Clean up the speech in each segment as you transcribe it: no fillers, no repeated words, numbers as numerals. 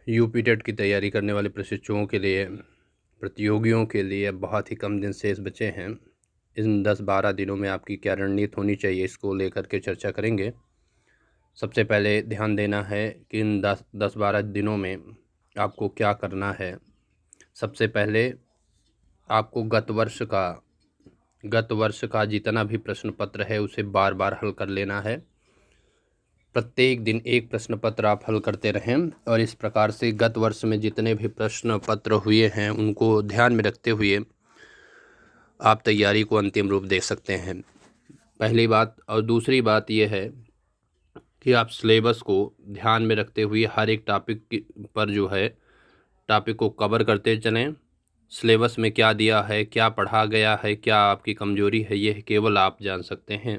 UP TET की तैयारी करने वाले प्रशिक्षुओं के लिए, प्रतियोगियों के लिए बहुत ही कम दिन शेष बचे हैं। इन 10-12 दिनों में आपकी क्या रणनीति होनी चाहिए, इसको लेकर के चर्चा करेंगे। सबसे पहले ध्यान देना है कि इन 10-12 दिनों में आपको क्या करना है। सबसे पहले आपको गत वर्ष का जितना भी प्रश्न पत्र है उसे बार बार हल कर लेना है। प्रत्येक दिन एक प्रश्न पत्र आप हल करते रहें और इस प्रकार से गत वर्ष में जितने भी प्रश्न पत्र हुए हैं उनको ध्यान में रखते हुए आप तैयारी को अंतिम रूप दे सकते हैं। पहली बात। और दूसरी बात यह है कि आप सिलेबस को ध्यान में रखते हुए हर एक पर जो है टॉपिक को कवर करते चलें। सिलेबस में क्या दिया है, क्या पढ़ा गया है, क्या आपकी कमजोरी है, यह केवल आप जान सकते हैं।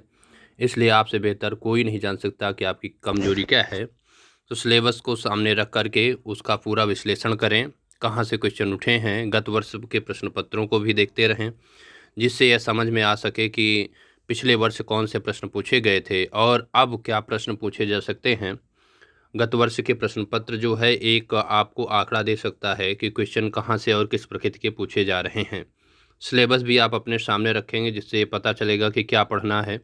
इसलिए आपसे बेहतर कोई नहीं जान सकता कि आपकी कमजोरी क्या है। तो सिलेबस को सामने रख करके उसका पूरा विश्लेषण करें, कहाँ से क्वेश्चन उठे हैं, गत वर्ष के प्रश्न पत्रों को भी देखते रहें, जिससे यह समझ में आ सके कि पिछले वर्ष कौन से प्रश्न पूछे गए थे और अब क्या प्रश्न पूछे जा सकते हैं। गत वर्ष के प्रश्न पत्र जो है एक आपको आंकड़ा दे सकता है कि क्वेश्चन कहाँ से और किस प्रकृति के पूछे जा रहे हैं। सिलेबस भी आप अपने सामने रखेंगे, जिससे ये पता चलेगा कि क्या पढ़ना है।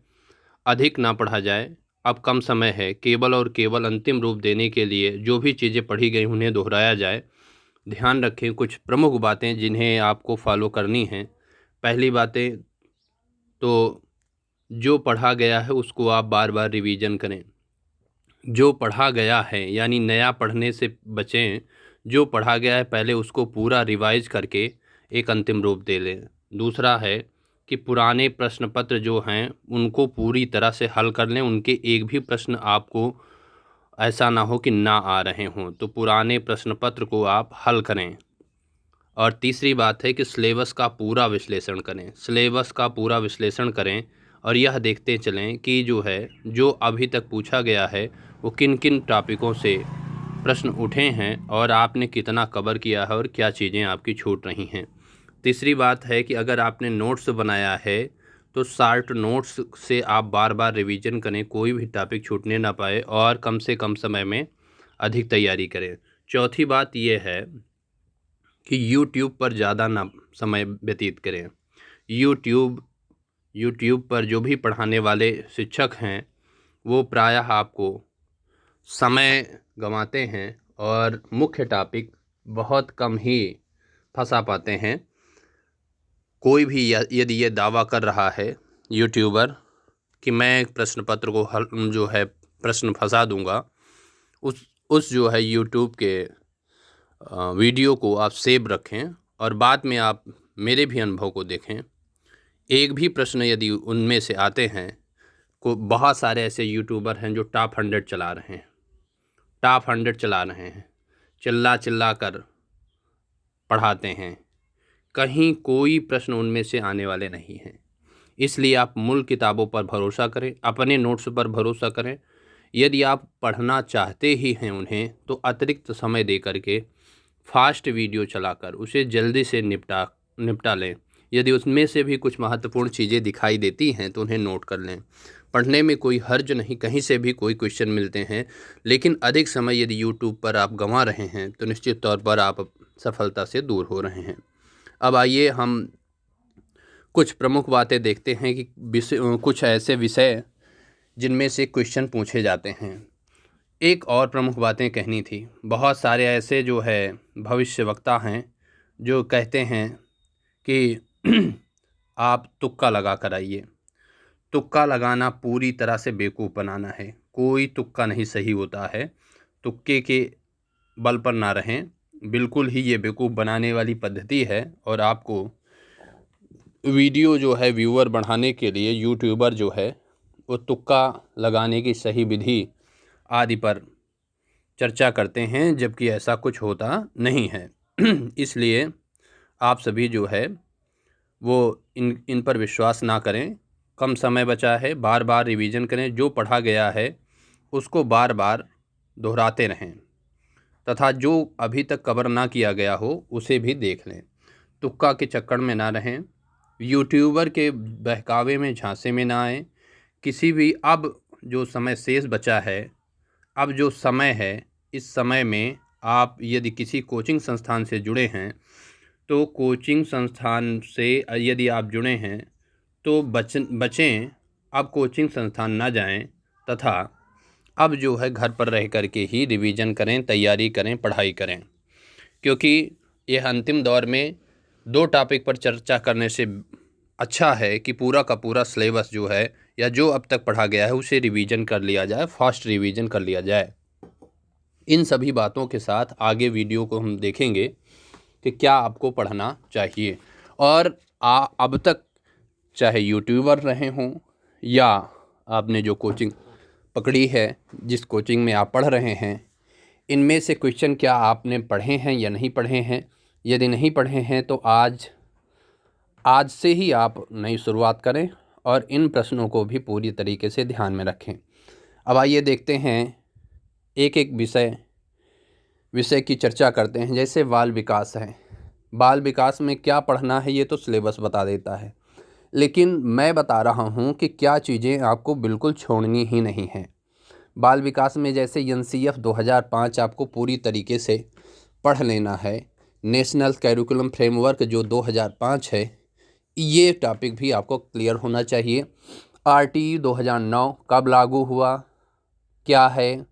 अधिक ना पढ़ा जाए, अब कम समय है। केवल और केवल अंतिम रूप देने के लिए जो भी चीज़ें पढ़ी गई उन्हें दोहराया जाए। ध्यान रखें कुछ प्रमुख बातें जिन्हें आपको फॉलो करनी हैं। पहली बातें तो जो पढ़ा गया है उसको आप बार बार रिवीजन करें। जो पढ़ा गया है यानी नया पढ़ने से बचें। जो पढ़ा गया है पहले उसको पूरा रिवाइज करके एक अंतिम रूप दे लें। दूसरा है कि पुराने प्रश्न पत्र जो हैं उनको पूरी तरह से हल कर लें। उनके एक भी प्रश्न आपको ऐसा ना हो कि ना आ रहे हों, तो पुराने प्रश्न पत्र को आप हल करें। और तीसरी बात है कि सिलेबस का पूरा विश्लेषण करें। सिलेबस का पूरा विश्लेषण करें और यह देखते चलें कि जो अभी तक पूछा गया है वो किन किन टॉपिकों से प्रश्न उठे हैं और आपने कितना कवर किया है और क्या चीज़ें आपकी छूट रही हैं। तीसरी बात है कि अगर आपने नोट्स बनाया है तो शार्ट नोट्स से आप बार बार रिवीजन करें, कोई भी टॉपिक छूटने ना पाए और कम से कम समय में अधिक तैयारी करें। चौथी बात यह है कि यूट्यूब पर ज़्यादा ना समय व्यतीत करें। यूट्यूब पर जो भी पढ़ाने वाले शिक्षक हैं वो प्रायः आपको समय गंवाते हैं और मुख्य टॉपिक बहुत कम ही फंसा पाते हैं। कोई भी यदि ये दावा कर रहा है यूट्यूबर कि मैं प्रश्न पत्र को हल प्रश्न फंसा दूंगा, उस जो है यूट्यूब के वीडियो को आप सेव रखें और बाद में आप मेरे भी अनुभव को देखें। एक भी प्रश्न यदि उनमें से आते हैं, बहुत सारे ऐसे यूट्यूबर हैं जो टॉप 100 चला रहे हैं, चिल्ला चिल्ला कर पढ़ाते हैं। कहीं कोई प्रश्न उनमें से आने वाले नहीं हैं। इसलिए आप मूल किताबों पर भरोसा करें, अपने नोट्स पर भरोसा करें। यदि आप पढ़ना चाहते ही हैं उन्हें तो अतिरिक्त समय दे करके फास्ट वीडियो चलाकर उसे जल्दी से निपटा लें। यदि उसमें से भी कुछ महत्वपूर्ण चीज़ें दिखाई देती हैं तो उन्हें नोट कर लें। पढ़ने में कोई हर्ज नहीं, कहीं से भी कोई क्वेश्चन मिलते हैं, लेकिन अधिक समय यदि यूट्यूब पर आप गंवा रहे हैं तो निश्चित तौर पर आप सफलता से दूर हो रहे हैं। अब आइए हम कुछ प्रमुख बातें देखते हैं कि कुछ ऐसे विषय जिनमें से क्वेश्चन पूछे जाते हैं। एक और प्रमुख बातें कहनी थी। बहुत सारे ऐसे जो है भविष्यवक्ता हैं जो कहते हैं कि आप तुक्का लगा कर आइए। तुक्का लगाना पूरी तरह से बेवकूफ़ बनाना है। कोई तुक्का नहीं सही होता है। तुक्के के बल पर ना रहें, बिल्कुल ही ये बेवकूफ़ बनाने वाली पद्धति है। और आपको वीडियो जो है व्यूअर बढ़ाने के लिए यूट्यूबर जो है वो तुक्का लगाने की सही विधि आदि पर चर्चा करते हैं, जबकि ऐसा कुछ होता नहीं है। इसलिए आप सभी जो है वो इन पर विश्वास ना करें। कम समय बचा है, बार बार रिवीजन करें। जो पढ़ा गया है उसको बार बार दोहराते रहें तथा जो अभी तक कवर ना किया गया हो उसे भी देख लें। तुक्का के चक्कर में ना रहें, यूट्यूबर के बहकावे में झांसे में ना आए। किसी भी अब जो समय शेष बचा है, अब जो समय है, इस समय में आप यदि किसी कोचिंग संस्थान से जुड़े हैं तो कोचिंग संस्थान से यदि आप जुड़े हैं तो बचें, अब कोचिंग संस्थान ना जाएं तथा अब जो है घर पर रह कर के ही रिवीजन करें, तैयारी करें, पढ़ाई करें, क्योंकि यह अंतिम दौर में 2 टॉपिक पर चर्चा करने से अच्छा है कि पूरा का पूरा सिलेबस जो है या जो अब तक पढ़ा गया है उसे रिवीजन कर लिया जाए, फास्ट रिवीजन कर लिया जाए। इन सभी बातों के साथ आगे वीडियो को हम देखेंगे कि क्या आपको पढ़ना चाहिए। और अब तक चाहे यूट्यूबर रहे हों या आपने जो कोचिंग पकड़ी है, जिस कोचिंग में आप पढ़ रहे हैं, इनमें से क्वेश्चन क्या आपने पढ़े हैं या नहीं पढ़े हैं। यदि नहीं पढ़े हैं तो आज से ही आप नई शुरुआत करें और इन प्रश्नों को भी पूरी तरीके से ध्यान में रखें। अब आइए देखते हैं, एक एक विषय की चर्चा करते हैं। जैसे बाल विकास है, बाल विकास में क्या पढ़ना है ये तो सिलेबस बता देता है, लेकिन मैं बता रहा हूँ कि क्या चीज़ें आपको बिल्कुल छोड़नी ही नहीं हैं। बाल विकास में जैसे NCF 2005 आपको पूरी तरीके से पढ़ लेना है। नेशनल कैरिकुलम फ्रेमवर्क जो 2005 है, ये टॉपिक भी आपको क्लियर होना चाहिए। RTE 2009 कब लागू हुआ, क्या है,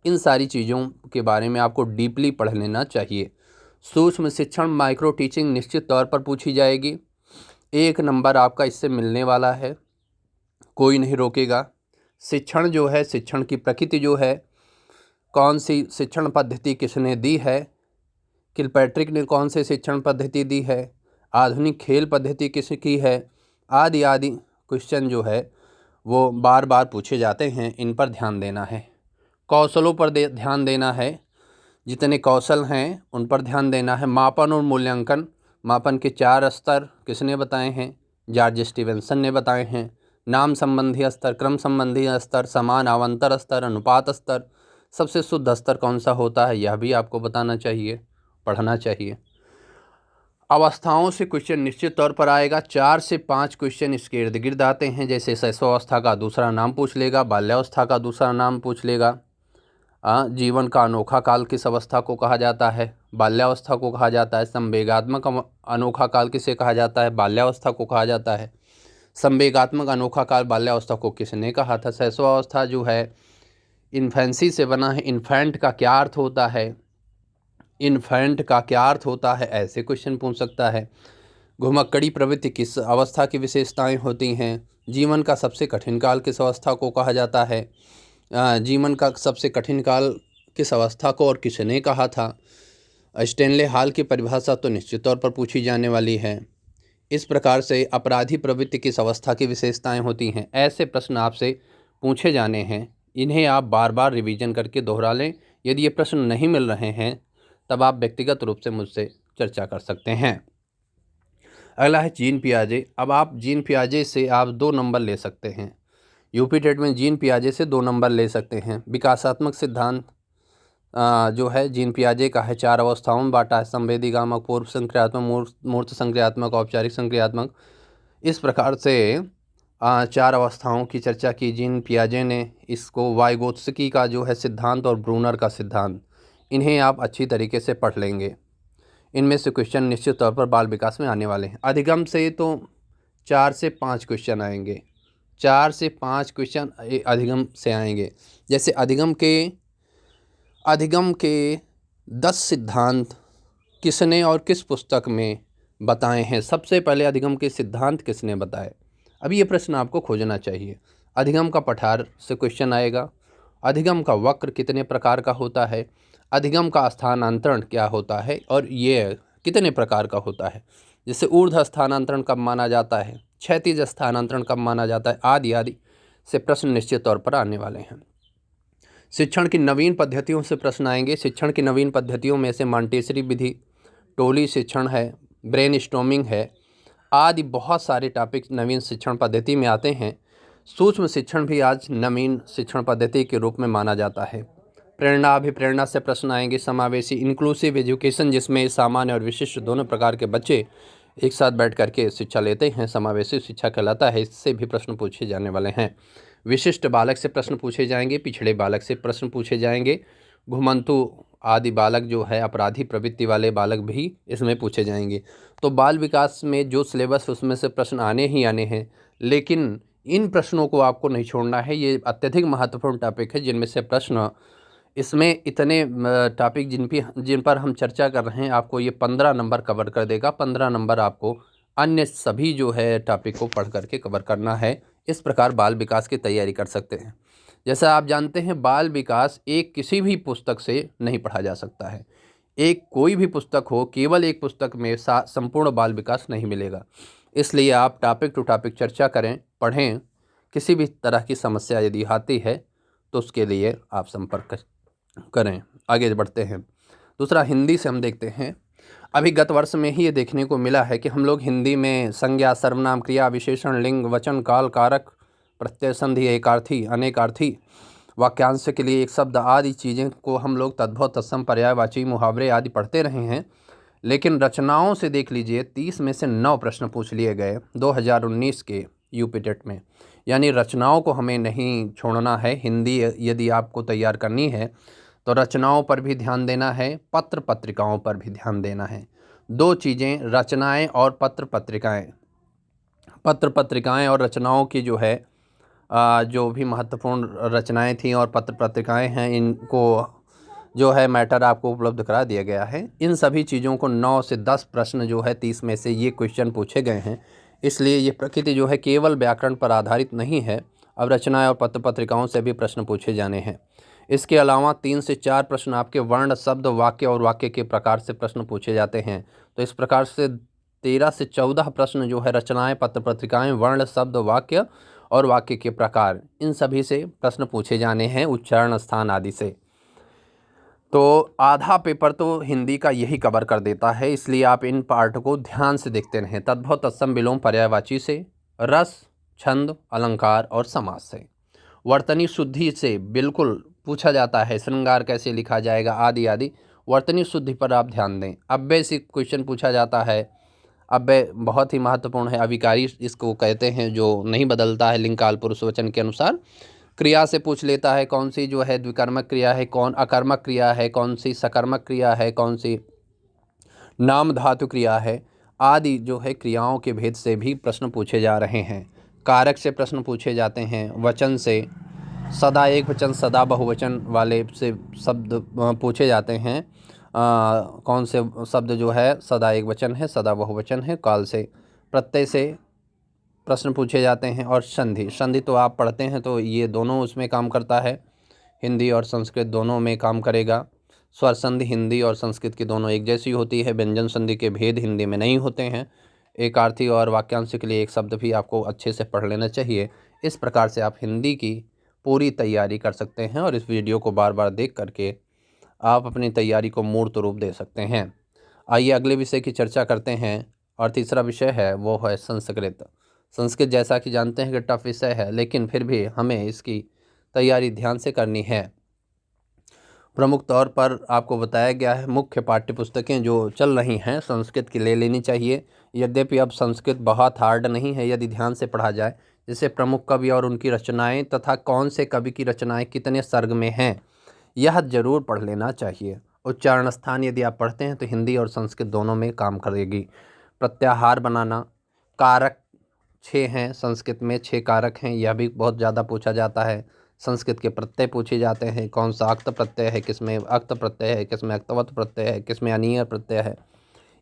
इन सारी चीज़ों के बारे में आपको डीपली पढ़ लेना चाहिए। सूक्ष्म शिक्षण माइक्रो टीचिंग निश्चित तौर पर पूछी जाएगी, 1 नंबर आपका इससे मिलने वाला है, कोई नहीं रोकेगा। शिक्षण जो है, शिक्षण की प्रकृति जो है, कौन सी शिक्षण पद्धति किसने दी है, किलपैट्रिक ने कौन सी शिक्षण पद्धति दी है, आधुनिक खेल पद्धति किसकी है, आदि आदि क्वेश्चन जो है वो बार बार पूछे जाते हैं, इन पर ध्यान देना है। कौशलों पर ध्यान देना है, जितने कौशल हैं उन पर ध्यान देना है। मापन और मूल्यांकन, मापन के 4 स्तर किसने बताए हैं, जॉर्ज स्टीवेंसन ने बताए हैं। नाम संबंधी स्तर, क्रम संबंधी स्तर, समान आवंतर स्तर, अनुपात स्तर, सबसे शुद्ध स्तर कौन सा होता है, यह भी आपको बताना चाहिए, पढ़ना चाहिए। अवस्थाओं से क्वेश्चन निश्चित तौर पर आएगा, 4 से 5 क्वेश्चन इसके इर्द गिर्द आते हैं। जैसे शैशवावस्था का दूसरा नाम पूछ लेगा, बाल्यावस्था का दूसरा नाम पूछ लेगा, जीवन का अनोखा काल किस अवस्था को कहा जाता है, बाल्यावस्था को कहा जाता है। संवेगात्मक अनोखा काल किसे कहा जाता है, बाल्यावस्था को कहा जाता है। संवेगात्मक अनोखा काल बाल्यावस्था को किसने कहा था। शैशवावस्था जो है इन्फेंसी से बना है, इन्फेंट का क्या अर्थ होता है, इन्फेंट का क्या अर्थ होता है, ऐसे क्वेश्चन पूछ सकता है। घुमक्कड़ी प्रवृत्ति किस अवस्था की विशेषताएं होती हैं। जीवन का सबसे कठिन काल किस अवस्था को कहा जाता है, जीवन का सबसे कठिन काल किस अवस्था को और किसने कहा था। स्टेनले हॉल की परिभाषा तो निश्चित तौर पर पूछी जाने वाली है। इस प्रकार से अपराधी प्रवृत्ति किस अवस्था की विशेषताएं होती हैं, ऐसे प्रश्न आपसे पूछे जाने हैं। इन्हें आप बार बार रिवीजन करके दोहरा लें। यदि ये प्रश्न नहीं मिल रहे हैं तब आप व्यक्तिगत रूप से मुझसे चर्चा कर सकते हैं। अगला है जीन पियाजे। अब आप जीन पियाजे से आप 2 नंबर ले सकते हैं। यूपी टेट में जीन पियाजे से 2 नंबर ले सकते हैं। विकासात्मक सिद्धांत जो है जीन पियाजे का है, 4 अवस्थाओं में बांटा है, संवेदीगामक, पूर्व संक्रियात्मक, मूर्त संक्रियात्मक, औपचारिक संक्रियात्मक। इस प्रकार से 4 अवस्थाओं की चर्चा की जीन पियाजे ने। इसको वाइगोत्स्की का जो है सिद्धांत और ब्रूनर का सिद्धांत, इन्हें आप अच्छी तरीके से पढ़ लेंगे। इनमें से क्वेश्चन निश्चित तौर पर बाल विकास में आने वाले हैं। अधिगम से तो 4 से 5 क्वेश्चन आएंगे, 4 से 5 क्वेश्चन अधिगम से आएंगे। जैसे अधिगम के 10 सिद्धांत किसने और किस पुस्तक में बताए हैं। सबसे पहले अधिगम के सिद्धांत किसने बताए, अब ये प्रश्न आपको खोजना चाहिए। अधिगम का पठार से क्वेश्चन आएगा। अधिगम का वक्र कितने प्रकार का होता है, अधिगम का स्थानांतरण क्या होता है और ये कितने प्रकार का होता है। जैसे ऊर्ध्व स्थानांतरण कब माना जाता है, क्षैतिज स्थानांतरण कब माना जाता है, आदि आदि से प्रश्न निश्चित तौर पर आने वाले हैं। शिक्षण की नवीन पद्धतियों से प्रश्न आएंगे। शिक्षण की नवीन पद्धतियों में से मॉन्टेसरी विधि, टोली शिक्षण है, ब्रेन स्टॉर्मिंग है, आदि बहुत सारे टॉपिक नवीन शिक्षण पद्धति में आते हैं। सूक्ष्म शिक्षण भी आज नवीन शिक्षण पद्धति के रूप में माना जाता है। प्रेरणा अभिप्रेरणा से प्रश्न आएंगे। समावेशी इंक्लूसिव एजुकेशन, जिसमें सामान्य और विशिष्ट दोनों प्रकार के बच्चे एक साथ बैठ करके शिक्षा लेते हैं, समावेशी शिक्षा कहलाता है। इससे भी प्रश्न पूछे जाने वाले हैं। विशिष्ट बालक से प्रश्न पूछे जाएंगे, पिछड़े बालक से प्रश्न पूछे जाएंगे। घुमंतु आदि बालक जो है अपराधी प्रवृत्ति वाले बालक भी इसमें पूछे जाएंगे। तो बाल विकास में जो सिलेबस उसमें से प्रश्न आने ही आने हैं, लेकिन इन प्रश्नों को आपको नहीं छोड़ना है। ये अत्यधिक महत्वपूर्ण टॉपिक है जिनमें से प्रश्न, इसमें इतने टॉपिक जिन पर हम चर्चा कर रहे हैं, आपको ये 15 नंबर कवर कर देगा। 15 नंबर आपको अन्य सभी जो है टॉपिक को पढ़ करके कवर करना है। इस प्रकार बाल विकास की तैयारी कर सकते हैं। जैसा आप जानते हैं, बाल विकास एक किसी भी पुस्तक से नहीं पढ़ा जा सकता है। एक कोई भी पुस्तक हो, केवल एक पुस्तक में संपूर्ण बाल विकास नहीं मिलेगा। इसलिए आप टॉपिक टू टॉपिक चर्चा करें, पढ़ें। किसी भी तरह की समस्या यदि आती है तो उसके लिए आप संपर्क करें। आगे बढ़ते हैं। दूसरा, हिंदी से हम देखते हैं। अभी गत वर्ष में ही ये देखने को मिला है कि हम लोग हिंदी में संज्ञा, सर्वनाम, क्रिया, विशेषण, लिंग, वचन, काल, कारक, प्रत्यय, संधि, एकार्थी, अनेकार्थी, वाक्यांश के लिए एक शब्द आदि चीज़ें को हम लोग तद्भव, तत्सम, पर्यायवाची, मुहावरे आदि पढ़ते रहे हैं। लेकिन रचनाओं से देख लीजिए, 30 में से 9 प्रश्न पूछ लिए गए 2019 के यूपी टेट में। यानी रचनाओं को हमें नहीं छोड़ना है। हिंदी यदि आपको तैयार करनी है तो रचनाओं पर भी ध्यान देना है, पत्र पत्रिकाओं पर भी ध्यान देना है। दो चीज़ें, रचनाएं और पत्र पत्रिकाएं। पत्र पत्रिकाएं और रचनाओं की जो है जो भी महत्वपूर्ण रचनाएं थीं और पत्र पत्रिकाएं हैं, इनको जो है मैटर आपको उपलब्ध करा दिया गया है। इन सभी चीज़ों को 9 से 10 प्रश्न जो है 30 में से ये क्वेश्चन पूछे गए हैं। इसलिए ये प्रकृति जो है केवल व्याकरण पर आधारित नहीं है। अब रचनाएं और पत्र पत्रिकाओं से भी प्रश्न पूछे जाने हैं। इसके अलावा 3 से 4 प्रश्न आपके वर्ण, शब्द, वाक्य और वाक्य के प्रकार से प्रश्न पूछे जाते हैं। तो इस प्रकार से 13 से 14 प्रश्न जो है रचनाएं, पत्र पत्रिकाएं, वर्ण, शब्द, वाक्य और वाक्य के प्रकार, इन सभी से प्रश्न पूछे जाने हैं, उच्चारण, स्थान आदि से। तो आधा पेपर तो हिंदी का यही कवर कर देता है। इसलिए आप इन पार्ट को ध्यान से देखते रहें। तद्भव, तत्सम, विलोम, पर्यायवाची से, रस, छंद, अलंकार और समास से, वर्तनी शुद्धि से बिल्कुल पूछा जाता है। श्रृंगार कैसे लिखा जाएगा आदि आदि, वर्तनी शुद्धि पर आप ध्यान दें। अव्यय से क्वेश्चन पूछा जाता है। अव्यय बहुत ही महत्वपूर्ण है। अविकारी इसको कहते हैं, जो नहीं बदलता है लिंग, काल, पुरुष, वचन के अनुसार। क्रिया से पूछ लेता है, कौन सी जो है द्विकर्मक क्रिया है, कौन अकर्मक क्रिया है, कौन सी सकर्मक क्रिया है, कौन सी नाम धातु क्रिया है आदि जो है क्रियाओं के भेद से भी प्रश्न पूछे जा रहे हैं। कारक से प्रश्न पूछे जाते हैं। वचन से, सदा एक वचन, सदा बहुवचन वाले से शब्द पूछे जाते हैं। कौन से शब्द जो है सदा एक वचन है, सदा बहुवचन है। काल से, प्रत्यय से प्रश्न पूछे जाते हैं। और संधि, संधि तो आप पढ़ते हैं तो ये दोनों उसमें काम करता है। हिंदी और संस्कृत दोनों में काम करेगा। स्वर संधि हिंदी और संस्कृत की दोनों एक जैसी होती है। व्यंजन संधि के भेद हिंदी में नहीं होते हैं। एकार्थी और वाक्यांश के लिए एक शब्द भी आपको अच्छे से पढ़ लेना चाहिए। इस प्रकार से आप हिंदी की पूरी तैयारी कर सकते हैं और इस वीडियो को बार बार देख करके आप अपनी तैयारी को मूर्त रूप दे सकते हैं। आइए अगले विषय की चर्चा करते हैं। और तीसरा विषय है वो है संस्कृत। संस्कृत जैसा कि जानते हैं कि टफ विषय है, लेकिन फिर भी हमें इसकी तैयारी ध्यान से करनी है। प्रमुख तौर पर आपको बताया गया है, मुख्य पाठ्य पुस्तकें जो चल रही हैं संस्कृत की ले लेनी चाहिए। यद्यपि अब संस्कृत बहुत हार्ड नहीं है यदि ध्यान से पढ़ा जाए। जैसे प्रमुख कवि और उनकी रचनाएं तथा कौन से कवि की रचनाएं कितने सर्ग में हैं, यह जरूर पढ़ लेना चाहिए। उच्चारण स्थान यदि आप पढ़ते हैं तो हिंदी और संस्कृत दोनों में काम करेगी। प्रत्याहार बनाना, कारक 6 हैं, संस्कृत में 6 कारक हैं, यह भी बहुत ज़्यादा पूछा जाता है। संस्कृत के प्रत्यय पूछे जाते हैं, कौन सा अक्त प्रत्यय है, किसमें अक्त प्रत्यय है, किसमें अक्तवत प्रत्यय है, किसमें अनीय प्रत्यय है।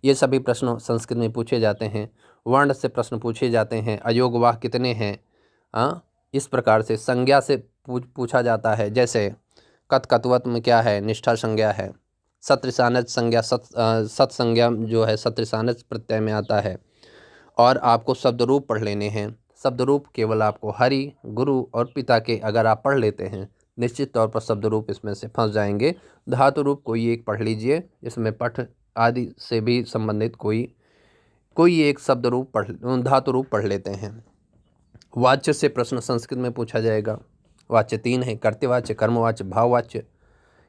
ये सभी प्रश्न संस्कृत में पूछे जाते हैं। वर्ण से प्रश्न पूछे जाते हैं। अयोगवाह कितने हैं, इस प्रकार से। संज्ञा से पूछा जाता है, जैसे कत कतवत में क्या है, निष्ठा संज्ञा है। सत्रिसानज संज्ञा, सत संज्ञा जो है सत्रिसानज प्रत्यय में आता है। और आपको शब्द रूप पढ़ लेने हैं। शब्द रूप केवल आपको हरि, गुरु और पिता के अगर आप पढ़ लेते हैं, निश्चित तौर पर शब्द रूप इसमें से फंस जाएंगे। धातु रूप कोई एक पढ़ लीजिए, इसमें पठ आदि से भी संबंधित कोई एक शब्द रूप धातु रूप पढ़ लेते हैं। वाच्य से प्रश्न संस्कृत में पूछा जाएगा। वाच्य 3 है, कर्तवाच्य, कर्मवाच्य, भाववाच्य।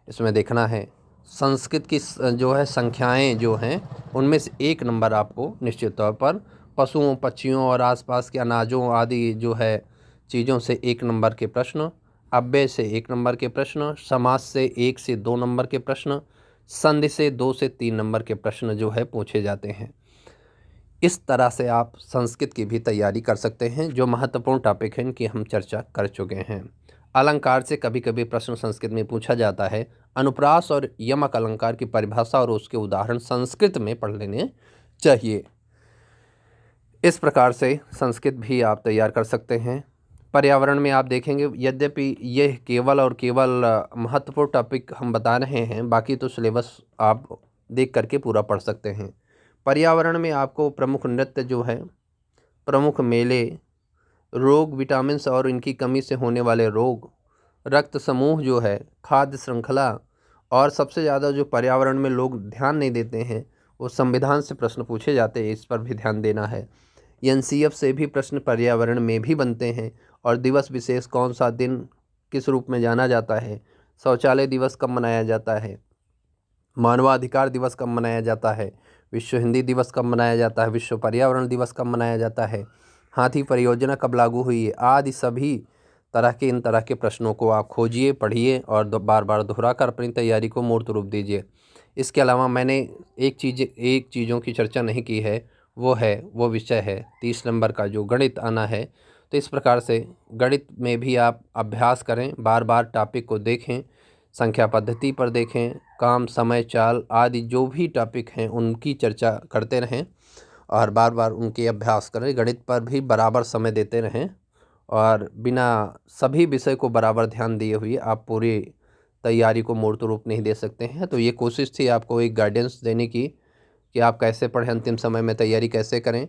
इसमें देखना है संस्कृत की जो है संख्याएं जो हैं उनमें से 1 नंबर आपको निश्चित तौर पर पशुओं, पक्षियों और आसपास के अनाजों आदि जो है चीज़ों से 1 नंबर के प्रश्न, अव्यय से 1 नंबर के प्रश्न, समास से 1 से 2 नंबर के प्रश्न, संधि से 2 से 3 नंबर के प्रश्न जो है पूछे जाते हैं। इस तरह से आप संस्कृत की भी तैयारी कर सकते हैं। जो महत्वपूर्ण टॉपिक हैं इनकी हम चर्चा कर चुके हैं। अलंकार से कभी कभी प्रश्न संस्कृत में पूछा जाता है। अनुप्रास और यमक अलंकार की परिभाषा और उसके उदाहरण संस्कृत में पढ़ लेने चाहिए। इस प्रकार से संस्कृत भी आप तैयार कर सकते हैं। पर्यावरण में आप देखेंगे, यद्यपि यह केवल और केवल महत्वपूर्ण टॉपिक हम बता रहे हैं, बाकी तो सिलेबस आप देख करके पूरा पढ़ सकते हैं। पर्यावरण में आपको प्रमुख नृत्य जो है, प्रमुख मेले, रोग, विटामिन्स और इनकी कमी से होने वाले रोग, रक्त समूह जो है, खाद्य श्रृंखला, और सबसे ज़्यादा जो पर्यावरण में लोग ध्यान नहीं देते हैं वो संविधान से प्रश्न पूछे जाते हैं, इस पर भी ध्यान देना है। एनसीएफ से भी प्रश्न पर्यावरण में भी बनते हैं। और दिवस विशेष कौन सा दिन किस रूप में जाना जाता है, शौचालय दिवस कब मनाया जाता है, मानवाधिकार दिवस कब मनाया जाता है, विश्व हिंदी दिवस कब मनाया जाता है, विश्व पर्यावरण दिवस कब मनाया जाता है, हाथी परियोजना कब लागू हुई है, आदि सभी तरह के इन तरह के प्रश्नों को आप खोजिए, पढ़िए और बार बार दोहरा कर अपनी तैयारी को मूर्त रूप दीजिए। इसके अलावा मैंने एक चीज़ों की चर्चा नहीं की है, वो विषय है 30 नंबर का जो गणित आना है। तो इस प्रकार से गणित में भी आप अभ्यास करें, बार बार टॉपिक को देखें, संख्या पद्धति पर देखें, काम, समय, चाल आदि जो भी टॉपिक हैं उनकी चर्चा करते रहें और बार बार उनके अभ्यास करें। गणित पर भी बराबर समय देते रहें और बिना सभी विषय को बराबर ध्यान दिए हुए आप पूरी तैयारी को मूर्त रूप नहीं दे सकते हैं। तो ये कोशिश थी आपको एक गाइडेंस देने की कि आप कैसे पढ़ें, अंतिम समय में तैयारी कैसे करें।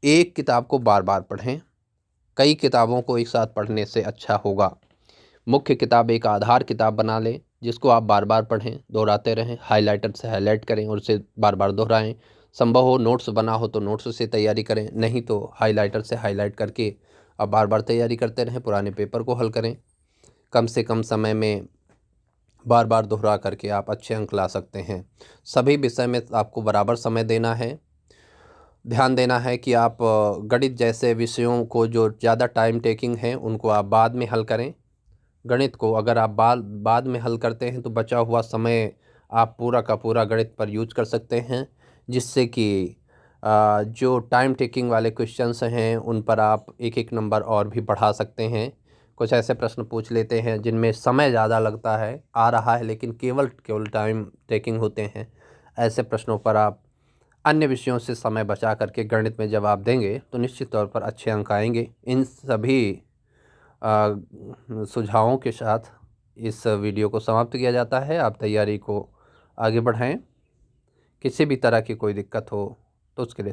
एक किताब को बार बार पढ़ें, कई किताबों को एक साथ पढ़ने से अच्छा होगा। मुख्य किताब एक आधार किताब बना लें जिसको आप बार बार पढ़ें, दोहराते रहें, हाइलाइटर से हाईलाइट करें और उसे बार बार दोहराएं। संभव हो नोट्स बना हो तो नोट्स से तैयारी करें, नहीं तो हाइलाइटर से हाईलाइट करके आप बार बार तैयारी करते रहें। पुराने पेपर को हल करें, कम से कम समय में बार बार दोहरा करके आप अच्छे अंक ला सकते हैं। सभी विषय में आपको बराबर समय देना है। ध्यान देना है कि आप गणित जैसे विषयों को जो ज़्यादा टाइम टेकिंग हैं उनको आप बाद में हल करें। गणित को अगर आप बाद में हल करते हैं तो बचा हुआ समय आप पूरा का पूरा गणित पर यूज कर सकते हैं, जिससे कि जो टाइम टेकिंग वाले क्वेश्चंस हैं उन पर आप एक एक नंबर और भी बढ़ा सकते हैं। कुछ ऐसे प्रश्न पूछ लेते हैं जिनमें समय ज़्यादा लगता है, आ रहा है लेकिन केवल टाइम टेकिंग होते हैं। ऐसे प्रश्नों पर आप अन्य विषयों से समय बचा करके गणित में जवाब देंगे तो निश्चित तौर पर अच्छे अंक आएंगे। इन सभी सुझावों के साथ इस वीडियो को समाप्त किया जाता है। आप तैयारी को आगे बढ़ाएं। किसी भी तरह की कोई दिक्कत हो तो उसके लिए